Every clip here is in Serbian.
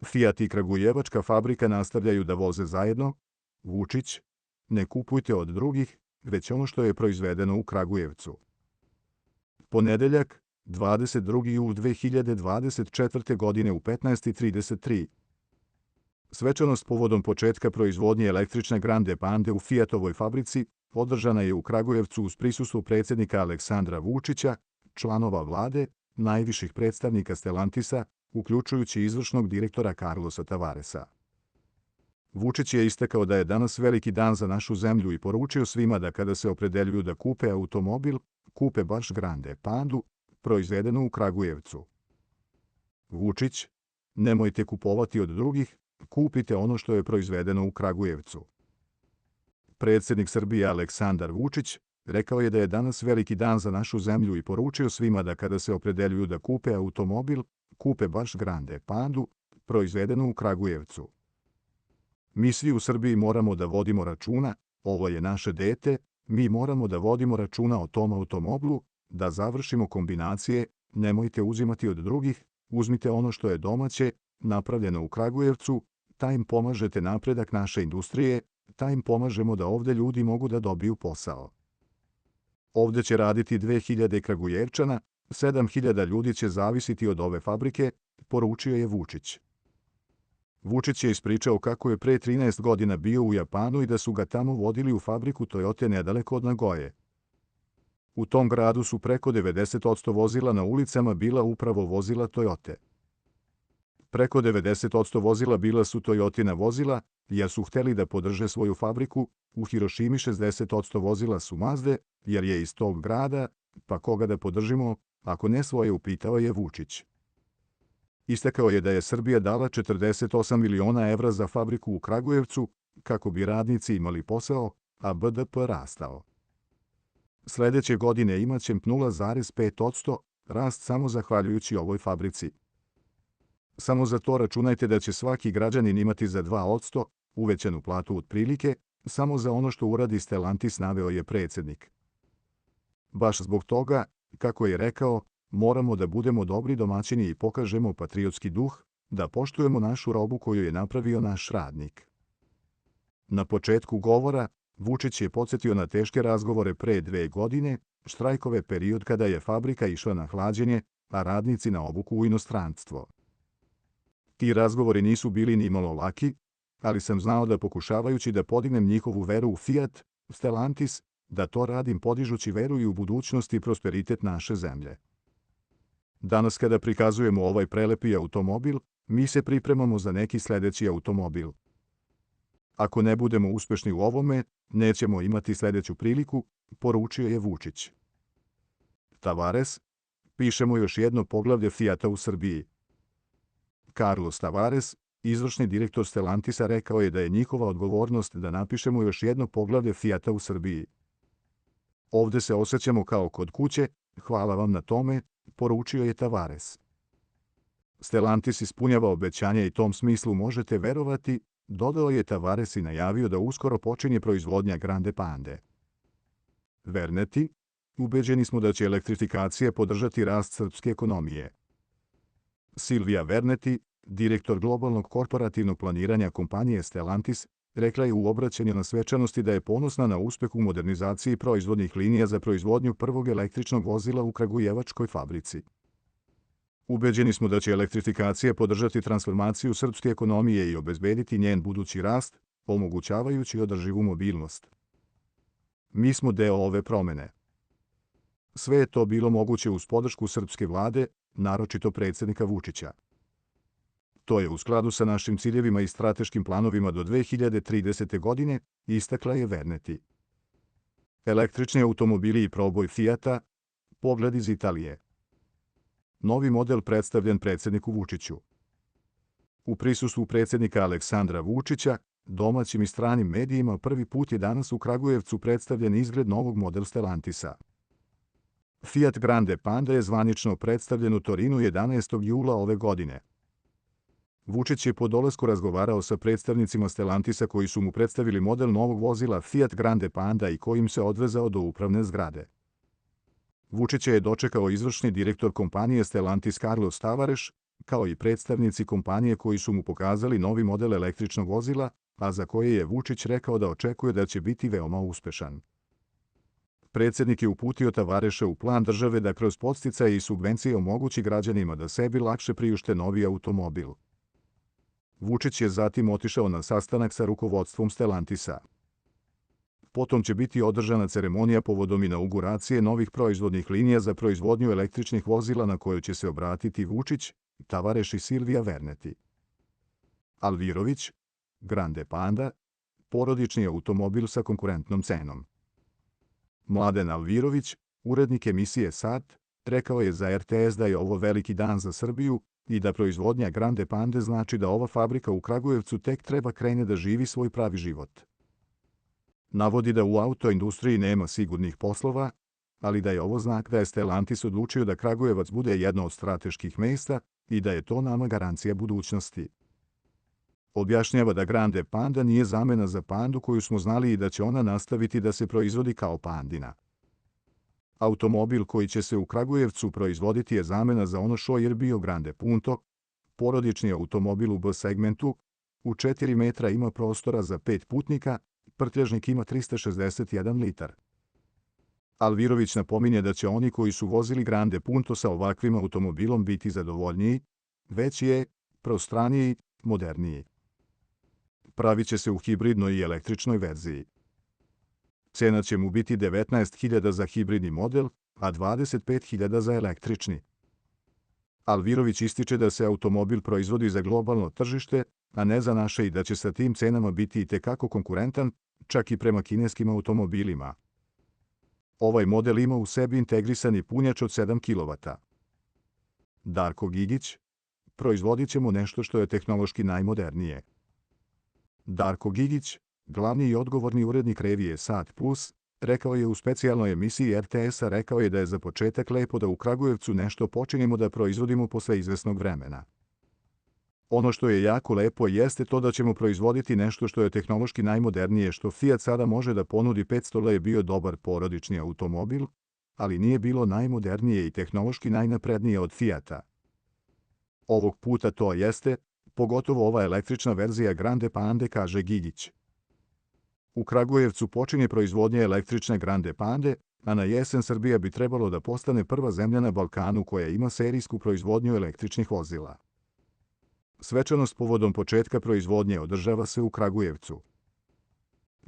Fiat i kragujevačka fabrika nastavljaju da voze zajedno. Vučić: ne kupujte od drugih, već ono što je proizvedeno u Kragujevcu. Ponedeljak, 22. jul 2024. godine u 15:33. Svečanost povodom početka proizvodnje električne Grande Pande u Fiatovoj fabrici održana je u Kragujevcu uz prisustvo predsjednika Aleksandra Vučića, članova vlade, najviših predstavnika Stellantisa, uključujući izvršnog direktora Carlosa Tavaresa. Vučić je istakao da je danas veliki dan za našu zemlju i poručio svima da kada se opredeljuju da kupe automobil, kupe baš Grande Pandu, proizvedenu u Kragujevcu. Vučić: nemojte kupovati od drugih, kupite ono što je proizvedeno u Kragujevcu. Predsjednik Srbije Aleksandar Vučić rekao je da je danas veliki dan za našu zemlju i poručio svima da kada se opredeljuju da kupe automobil, kupe baš Grande Pandu, proizvedenu u Kragujevcu. Mi svi u Srbiji moramo da vodimo računa, ovo je naše dete, mi moramo da vodimo računa o tom automoblu, da završimo kombinacije, nemojte uzimati od drugih, uzmite ono što je domaće, napravljeno u Kragujevcu, taj im pomažete napredak naše industrije, taj im pomažemo da ovde ljudi mogu da dobiju posao. Ovde će raditi 2000 Kragujevčana, 7000 ljudi će zavisiti od ove fabrike, poručio je Vučić. Vučić je ispričao kako je pre 13 godina bio u Japanu i da su ga tamo vodili u fabriku Toyote nedaleko od Nagoje. U tom gradu su preko 90% vozila na ulicama bila upravo vozila Toyote. Preko 90% vozila bila su Toyotina vozila, jer su hteli da podrže svoju fabriku, u Hirošimi 60% vozila su Mazde, jer je iz tog grada, pa koga da podržimo, ako ne svoje, upitao je Vučić. Istakao je da je Srbija dala 48 miliona evra za fabriku u Kragujevcu, kako bi radnici imali posao, a BDP rastao. Sledeće godine imaće 0,5% rast samo zahvaljujući ovoj fabrici. Samo za to računajte da će svaki građanin imati za 2% uvećanu platu otprilike, samo za ono što uradi Stellantis, naveo je predsjednik. Baš zbog toga, kako je rekao, moramo da budemo dobri domaćini i pokažemo patriotski duh, da poštujemo našu robu koju je napravio naš radnik. Na početku govora, Vučić je podsjetio na teške razgovore pre 2 godine, štrajkove, period kada je fabrika išla na hlađenje, a radnici na obuku u inostranstvo. Ti razgovori nisu bili ni malo laki, ali sam znao da pokušavajući da podignem njihovu veru u Fiat, Stellantis, da to radim podižući veru i u budućnost i prosperitet naše zemlje. Danas kada prikazujemo ovaj prelepi automobil, mi se pripremamo za neki sledeći automobil. Ako ne budemo uspešni u ovome, nećemo imati sledeću priliku, poručio je Vučić. Tavares: pišemo još jedno poglavlje Fiata u Srbiji. Carlos Tavares, izvršni direktor Stellantisa, rekao je da je njihova odgovornost da napišemo još jedno poglavlje Fiata u Srbiji. Ovde se osjećamo kao kod kuće, hvala vam na tome, poručio je Tavares. Stellantis ispunjava obećanja i tom smislu možete verovati, dodao je Tavares i najavio da uskoro počinje proizvodnja Grande Pande. Verneti: ubeđeni smo da će elektrifikacija podržati rast srpske ekonomije. Silvija Verneti, direktor globalnog korporativnog planiranja kompanije Stellantis, rekla je u obraćanju na svečanosti da je ponosna na uspeh u modernizaciji proizvodnih linija za proizvodnju prvog električnog vozila u kragujevačkoj fabrici. Ubeđeni smo da će elektrifikacija podržati transformaciju srpske ekonomije i obezbediti njen budući rast, omogućavajući održivu mobilnost. Mi smo deo ove promene. Sve je to bilo moguće uz podršku srpske vlade, naročito predsjednika Vučića. To je u skladu sa našim ciljevima i strateškim planovima do 2030. godine, istakla je Verneti. Električni automobili i proboj Fiata, pogled iz Italije. Novi model predstavljen predsjedniku Vučiću. U prisustvu predsjednika Aleksandra Vučića, domaćim i stranim medijima, prvi put je danas u Kragujevcu predstavljen izgled novog model Stellantisa. Fiat Grande Panda je zvanično predstavljen u Torinu 11. jula ove godine. Vučić je po dolasku razgovarao sa predstavnicima Stellantisa koji su mu predstavili model novog vozila Fiat Grande Panda i kojim se odvezao do upravne zgrade. Vučića je dočekao izvršni direktor kompanije Stellantis Carlos Tavares, kao i predstavnici kompanije koji su mu pokazali novi model električnog vozila, a za koje je Vučić rekao da očekuje da će biti veoma uspešan. Predsjednik je uputio Tavareša u plan države da kroz podsticaje i subvencije omogući građanima da sebi lakše priušte novi automobil. Vučić je zatim otišao na sastanak sa rukovodstvom Stellantisa. Potom će biti održana ceremonija povodom inauguracije novih proizvodnih linija za proizvodnju električnih vozila na kojoj će se obratiti Vučić, Tavareš i Silvija Verneti. Alvirović, Grande Panda, porodični automobil sa konkurentnom cenom. Mladen Alvirović, urednik emisije Sat, rekao je za RTS da je ovo veliki dan za Srbiju i da proizvodnja Grande Pande znači da ova fabrika u Kragujevcu tek treba krene da živi svoj pravi život. Navodi da u autoindustriji nema sigurnih poslova, ali da je ovo znak da je Stellantis odlučio da Kragujevac bude jedno od strateških mesta i da je to nama garancija budućnosti. Objašnjava da Grande Panda nije zamena za Pandu koju smo znali i da će ona nastaviti da se proizvodi kao Pandina. Automobil koji će se u Kragujevcu proizvoditi je zamena za ono što je bio Grande Punto, porodični automobil u B segmentu, u 4 metra ima prostora za 5 putnika, prtljažnik ima 361 litar. Alvirović napominje da će oni koji su vozili Grande Punto sa ovakvim automobilom biti zadovoljniji, veći je, prostraniji, moderniji. Pravit će se u hibridnoj i električnoj verziji. Cena će mu biti 19.000 za hibridni model, a 25.000 za električni. Alvirović ističe da se automobil proizvodi za globalno tržište, a ne za naše i da će sa tim cenama biti itekako konkurentan, čak i prema kineskim automobilima. Ovaj model ima u sebi integrisani punjač od 7 kW. Darko Gigić, proizvodit ćemo nešto što je tehnološki najmodernije. Darko Gigić, glavni i odgovorni urednik revije Sat Plus, rekao je u specijalnoj emisiji RTS-a rekao je da je za početak lepo da u Kragujevcu nešto počinjemo da proizvodimo posle izvesnog vremena. Ono što je jako lepo jeste to da ćemo proizvoditi nešto što je tehnološki najmodernije što Fiat sada može da ponudi. 500 je bio dobar porodični automobil, ali nije bilo najmodernije i tehnološki najnaprednije od Fiata. Ovog puta to jeste, pogotovo ova električna verzija Grande Pande, kaže Gigić. U Kragujevcu počinje proizvodnja električne Grande Pande, a na jesen Srbija bi trebalo da postane prva zemlja na Balkanu koja ima serijsku proizvodnju električnih vozila. Svečanost povodom početka proizvodnje održava se u Kragujevcu.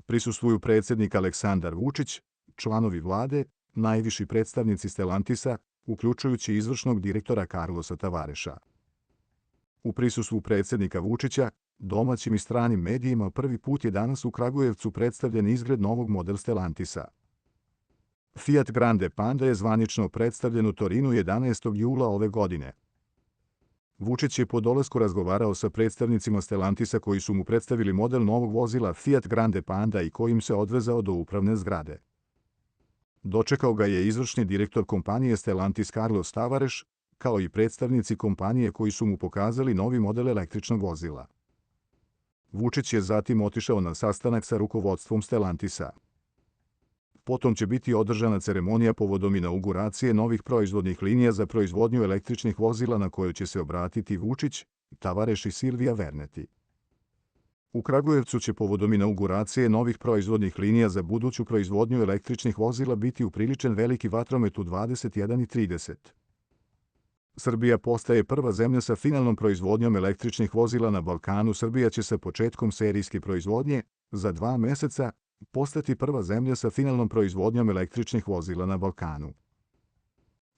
Prisustvuju predsjednik Aleksandar Vučić, članovi vlade, najviši predstavnici Stellantisa, uključujući izvršnog direktora Carlosa Tavareša. U prisustvu predsjednika Vučića, domaćim i stranim medijima prvi put je danas u Kragujevcu predstavljen izgled novog model Stellantisa. Fiat Grande Panda je zvanično predstavljen u Torinu 11. jula ove godine. Vučić je po dolasku razgovarao sa predstavnicima Stellantisa koji su mu predstavili model novog vozila Fiat Grande Panda i kojim se odvezao do upravne zgrade. Dočekao ga je izvršni direktor kompanije Stellantis Carlos Tavareš, kao i predstavnici kompanije koji su mu pokazali novi model električnog vozila. Vučić je zatim otišao na sastanak sa rukovodstvom Stellantisa. Potom će biti održana ceremonija povodom inauguracije novih proizvodnih linija za proizvodnju električnih vozila na kojoj će se obratiti Vučić, Tavareš i Silvija Verneti. U Kragujevcu će povodom inauguracije novih proizvodnih linija za buduću proizvodnju električnih vozila biti upriličen veliki vatromet u 21:30. Srbija postaje prva zemlja sa finalnom proizvodnjom električnih vozila na Balkanu. Srbija će sa početkom serijske proizvodnje, za 2 meseca, postati prva zemlja sa finalnom proizvodnjom električnih vozila na Balkanu.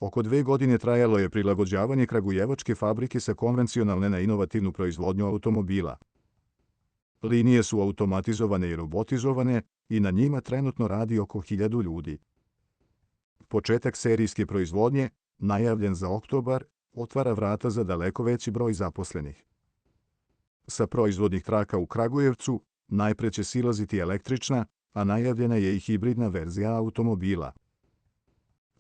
Oko 2 godine trajalo je prilagođavanje kragujevačke fabrike sa konvencionalne na inovativnu proizvodnju automobila. Linije su automatizovane i robotizovane i na njima trenutno radi oko 1000 ljudi. Početak serijske proizvodnje, najavljen za oktobar, otvara vrata za daleko veći broj zaposlenih. Sa proizvodnih traka u Kragujevcu najpre će silaziti električna, a najavljena je i hibridna verzija automobila.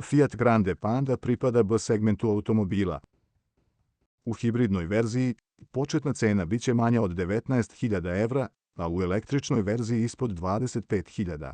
Fiat Grande Panda pripada B segmentu automobila. U hibridnoj verziji početna cena biće manja od 19.000 evra, a u električnoj verziji ispod 25.000.